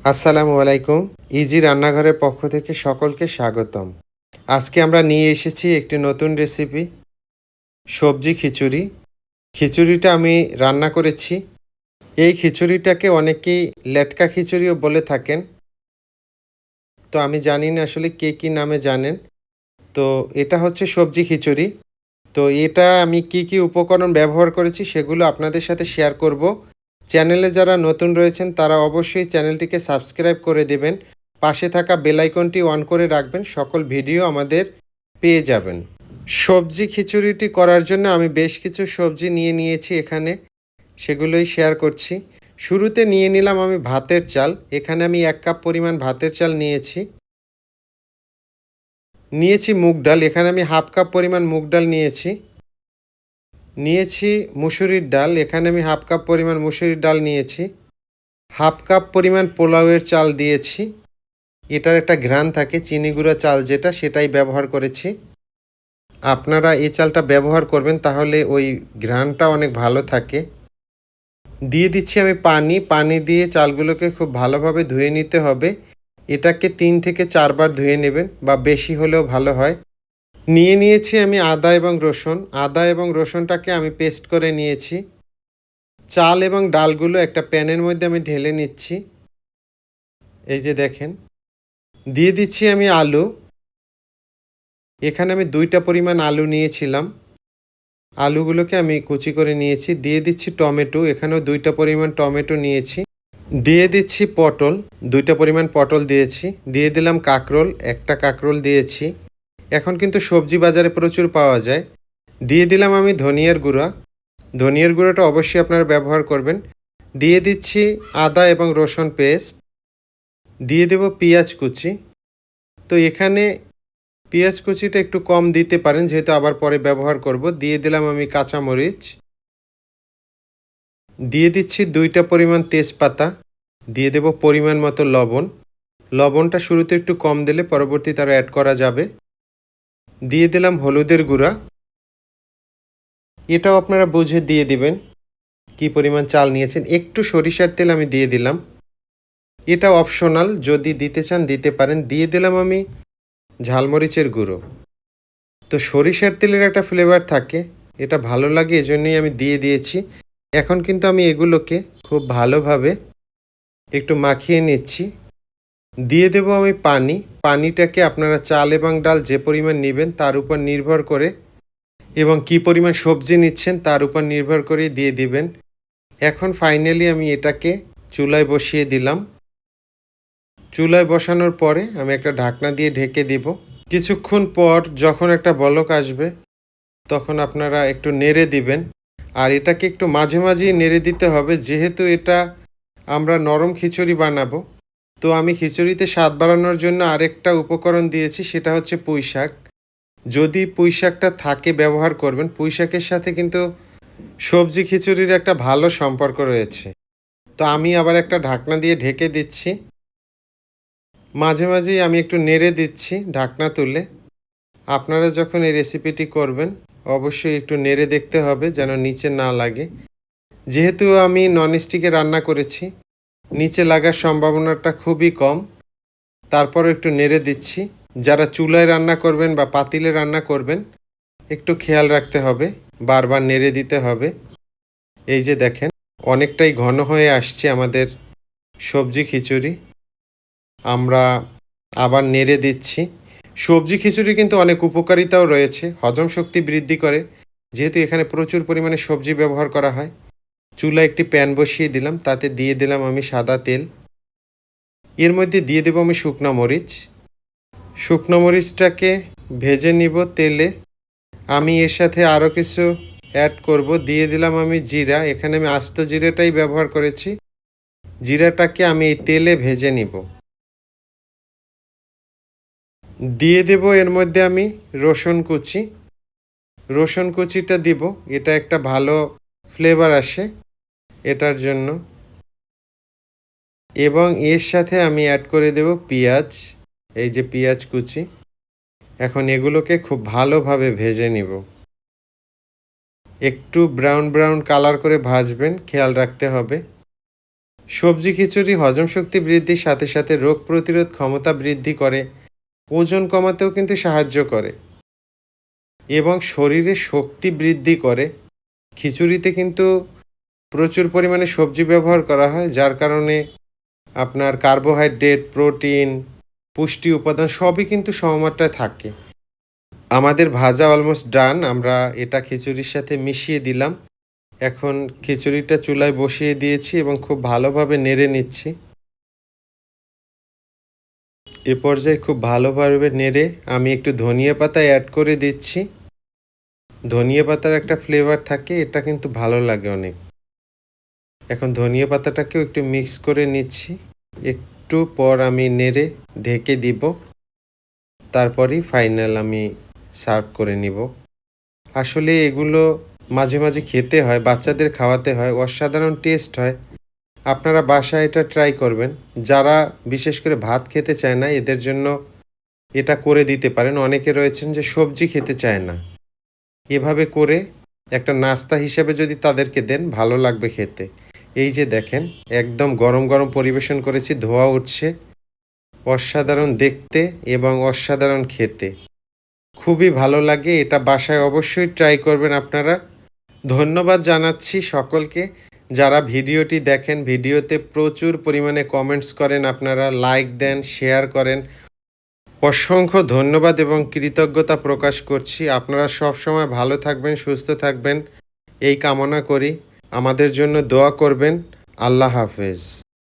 আসসালামু আলাইকুম। ইজি রান্নাঘরের পক্ষ থেকে সকলকে স্বাগতম। আজকে আমরা নিয়ে এসেছি একটি নতুন রেসিপি, সবজি খিচুড়ি। খিচুড়িটা আমি রান্না করেছি। এই খিচুড়িটাকে অনেকেই লেটকা খিচুড়িও বলে থাকেন। তো আমি জানি না আসলে কে কী নামে জানেন। তো এটা হচ্ছে সবজি খিচুড়ি। তো এটা আমি কি উপকরণ ব্যবহার করেছি সেগুলো আপনাদের সাথে শেয়ার করব। চ্যানেলে যারা নতুন রয়েছেন তারা অবশ্যই চ্যানেলটিকে সাবস্ক্রাইব করে দিবেন। পাশে থাকা বেল আইকনটি অন করে রাখবেন। সকল ভিডিও আমাদের পেয়ে যাবেন। সবজি খিচুড়িটি করার জন্য আমি বেশ কিছু সবজি নিয়ে নিয়েছি এখানে। সেগুলোই শেয়ার করছি। শুরুতে নিয়ে নিলাম আমি ভাতের চাল। এখানে আমি ১ কাপ পরিমাণ ভাতের চাল নিয়েছি। নিয়েছি মুগ ডাল। এখানে আমি হাফ কাপ পরিমাণ মুগ ডাল নিয়েছি। নিয়েছি মুসুরির ডাল। এখানে আমি হাফ কাপ পরিমাণ মুসুরির ডাল নিয়েছি। হাফ কাপ পরিমাণ পোলাওয়ের চাল দিয়েছি। এটার একটা ঘ্রাণ থাকে, চিনি গুঁড়া চাল যেটা সেটাই ব্যবহার করেছি। আপনারা এই চালটা ব্যবহার করবেন তাহলে ওই ঘ্রাণটা অনেক ভালো থাকে। দিয়ে দিচ্ছি আমি পানি। পানি দিয়ে চালগুলোকে খুব ভালোভাবে ধুয়ে নিতে হবে। এটাকে ৩ থেকে ৪ বার ধুয়ে নেবেন বা বেশি হলেও ভালো হয়। নিয়ে নিয়েছি আমি আদা এবং রসুন। আদা এবং রসুনটাকে আমি পেস্ট করে নিয়েছি। চাল এবং ডালগুলো একটা প্যানের মধ্যে আমি ঢেলে নিচ্ছি। এই যে দেখেন। দিয়ে দিচ্ছি আমি আলু। এখানে আমি ২ টা পরিমাণ আলু নিয়েছিলাম। আলুগুলোকে আমি কুচি করে নিয়েছি। দিয়ে দিচ্ছি টমেটো। এখানেও ২ টা পরিমাণ টমেটো নিয়েছি। দিয়ে দিচ্ছি পটল। ২ টা পরিমাণ পটল দিয়েছি। দিয়ে দিলাম কাঁকরোল। ১ টা কাঁকরোল দিয়েছি। এখন কিন্তু সবজি বাজারে প্রচুর পাওয়া যায়। দিয়ে দিলাম আমি ধনিয়ার গুঁড়া। ধনিয়ার গুঁড়োটা অবশ্যই আপনারা ব্যবহার করবেন। দিয়ে দিচ্ছি আদা এবং রসুন পেস্ট। দিয়ে দেব পেঁয়াজ কুচি। তো এখানে পেঁয়াজ কুচিটা একটু কম দিতে পারেন যেহেতু আবার পরে ব্যবহার করব। দিয়ে দিলাম আমি কাঁচামরিচ। দিয়ে দিচ্ছি ২ টা পরিমাণ তেজপাতা। দিয়ে দেব পরিমাণ মতো লবণ। লবণটা শুরুতে একটু কম দিলে পরবর্তীতে আরও অ্যাড করা যাবে। দিয়ে দিলাম হলুদের গুঁড়া। এটাও আপনারা বুঝে দিয়ে দিবেন কি পরিমাণ চাল নিয়েছেন। একটু সরিষার তেল আমি দিয়ে দিলাম। এটা অপশনাল, যদি দিতে চান দিতে পারেন। দিয়ে দিলাম আমি ঝালমরিচের গুঁড়ো। তো সরিষার তেলের একটা ফ্লেভার থাকে, এটা ভালো লাগে এজন্যই আমি দিয়ে দিয়েছি। এখন কিন্তু আমি এগুলোকে খুব ভালোভাবে একটু মাখিয়ে নিচ্ছি। দিয়ে দেব আমি পানি। পানিটাকে আপনারা চাল এবং ডাল যে পরিমাণ নিবেন তার উপর নির্ভর করে এবং কি পরিমাণ সবজি নিচ্ছেন তার উপর নির্ভর করে দিয়ে দিবেন। এখন ফাইনালি আমি এটাকে চুলায় বসিয়ে দিলাম। চুলায় বসানোর পরে আমি একটা ঢাকনা দিয়ে ঢেকে দিব। কিছুক্ষণ পর যখন একটা বলক আসবে তখন আপনারা একটু নেড়ে দিবেন। আর এটাকে একটু মাঝে মাঝেই নেড়ে দিতে হবে যেহেতু এটা আমরা নরম খিচুড়ি বানাবো। তো আমি খিচুড়িতে স্বাদ বাড়ানোর জন্য আরেকটা উপকরণ দিয়েছি, সেটা হচ্ছে পুঁইশাক। যদি পুঁইশাকটা থাকে ব্যবহার করবেন। পুঁইশাকের সাথে কিন্তু সবজি খিচুড়ির একটা ভালো সম্পর্ক রয়েছে। তো আমি আবার একটা ঢাকনা দিয়ে ঢেকে দিচ্ছি। মাঝে মাঝেই আমি একটু নেড়ে দিচ্ছি ঢাকনা তুলে। আপনারা যখন এই রেসিপিটি করবেন অবশ্যই একটু নেড়ে দেখতে হবে যেন নিচে না লাগে। যেহেতু আমি ননস্টিকে রান্না করেছি, নিচে লাগার সম্ভাবনাটা খুবই কম। তারপরও একটু নেড়ে দিচ্ছি। যারা চুলায় রান্না করবেন বা পাতিলে রান্না করবেন একটু খেয়াল রাখতে হবে, বারবার নেড়ে দিতে হবে। এই যে দেখেন অনেকটাই ঘন হয়ে আসছে আমাদের সবজি খিচুড়ি। আমরা আবার নেড়ে দিচ্ছি। সবজি খিচুড়ি কিন্তু অনেক উপকারিতাও রয়েছে। হজম শক্তি বৃদ্ধি করে। যেহেতু এখানে প্রচুর পরিমাণে সবজি ব্যবহার করা হয়। চুলায় একটি প্যান বসিয়ে দিলাম। তাতে দিয়ে দিলাম আমি সাদা তেল। এর মধ্যে দিয়ে দেব আমি শুকনা মরিচ। শুকনো মরিচটাকে ভেজে নিব তেলে। আমি এর সাথে আরও কিছু অ্যাড করব। দিয়ে দিলাম আমি জিরা। এখানে আমি আস্ত জিরাটাই ব্যবহার করেছি। জিরাটাকে আমি এই তেলে ভেজে নিব। দিয়ে দেব এর মধ্যে আমি রসুন কুচি। রসুন কুচিটা দিব। এটা একটা ভালো ফ্লেভার আসে এটার জন্য। এবং এর সাথে আমি অ্যাড করে দেব পেঁয়াজ। এই যে পেঁয়াজ কুচি। এখন এগুলোকে খুব ভালোভাবে ভেজে নিব। একটু ব্রাউন ব্রাউন কালার করে ভাজবেন, খেয়াল রাখতে হবে। সবজি খিচুড়ি হজম শক্তি বৃদ্ধির সাথে সাথে রোগ প্রতিরোধ ক্ষমতা বৃদ্ধি করে, ওজন কমাতেও কিন্তু সাহায্য করে এবং শরীরে শক্তি বৃদ্ধি করে। খিচুড়িতে কিন্তু প্রচুর পরিমাণে সবজি ব্যবহার করা হয়, যার কারণে আপনার কার্বোহাইড্রেট, প্রোটিন, পুষ্টি উপাদান সবই কিন্তু সমমাত্রায় থাকে। আমাদের ভাজা অলমোস্ট ডান। আমরা এটা খিচুড়ির সাথে মিশিয়ে দিলাম। এখন খিচুড়িটা চুলায় বসিয়ে দিয়েছি এবং খুব ভালোভাবে নেড়ে নিচ্ছি। এ পর্যায়ে খুব ভালোভাবে নেড়ে আমি একটু ধনিয়া পাতা অ্যাড করে দিচ্ছি। ধনিয়া পাতার একটা ফ্লেভার থাকে, এটা কিন্তু ভালো লাগে অনেক। এখন ধনিয়া পাতাটাকেও একটু মিক্স করে নিচ্ছি। একটু পর আমি নেড়ে ঢেকে দিব। তারপরই ফাইনাল আমি সার্ভ করে নিব। আসলে এগুলো মাঝে, মাঝে খেতে হয়, বাচ্চাদের খাওয়াতে হয়, অসাধারণ টেস্ট হয়। আপনারা বাসায় এটা ট্রাই করবেন। যারা বিশেষ করে ভাত খেতে চায় না, এদের জন্য এটা করে দিতে পারেন। অনেকে রয়েছেন যে সবজি খেতে চায় না। এভাবে করে একটা নাস্তা হিসেবে যদি তাদেরকে দেন, ভালো লাগবে খেতে। এই যে দেখেন, একদম গরম, গরম পরিবেশন করেছি, ধোঁয়া উঠছে। অসাধারণ দেখতে এবং অসাধারণ খেতে। খুবই ভালো লাগে। এটা বাসায় অবশ্যই ট্রাই করবেন আপনারা। ধন্যবাদ জানাচ্ছি সকলকে যারা ভিডিওটি দেখেন। ভিডিওতে প্রচুর পরিমাণে কমেন্টস করেন আপনারা, লাইক দেন, শেয়ার করেন। অসংখ্য ধন্যবাদ এবং কৃতজ্ঞতা প্রকাশ করছি। আপনারা সবসময় ভালো থাকবেন, সুস্থ থাকবেন এই কামনা করি। আমাদের জন্য দোয়া করবেন। আল্লাহ হাফেজ।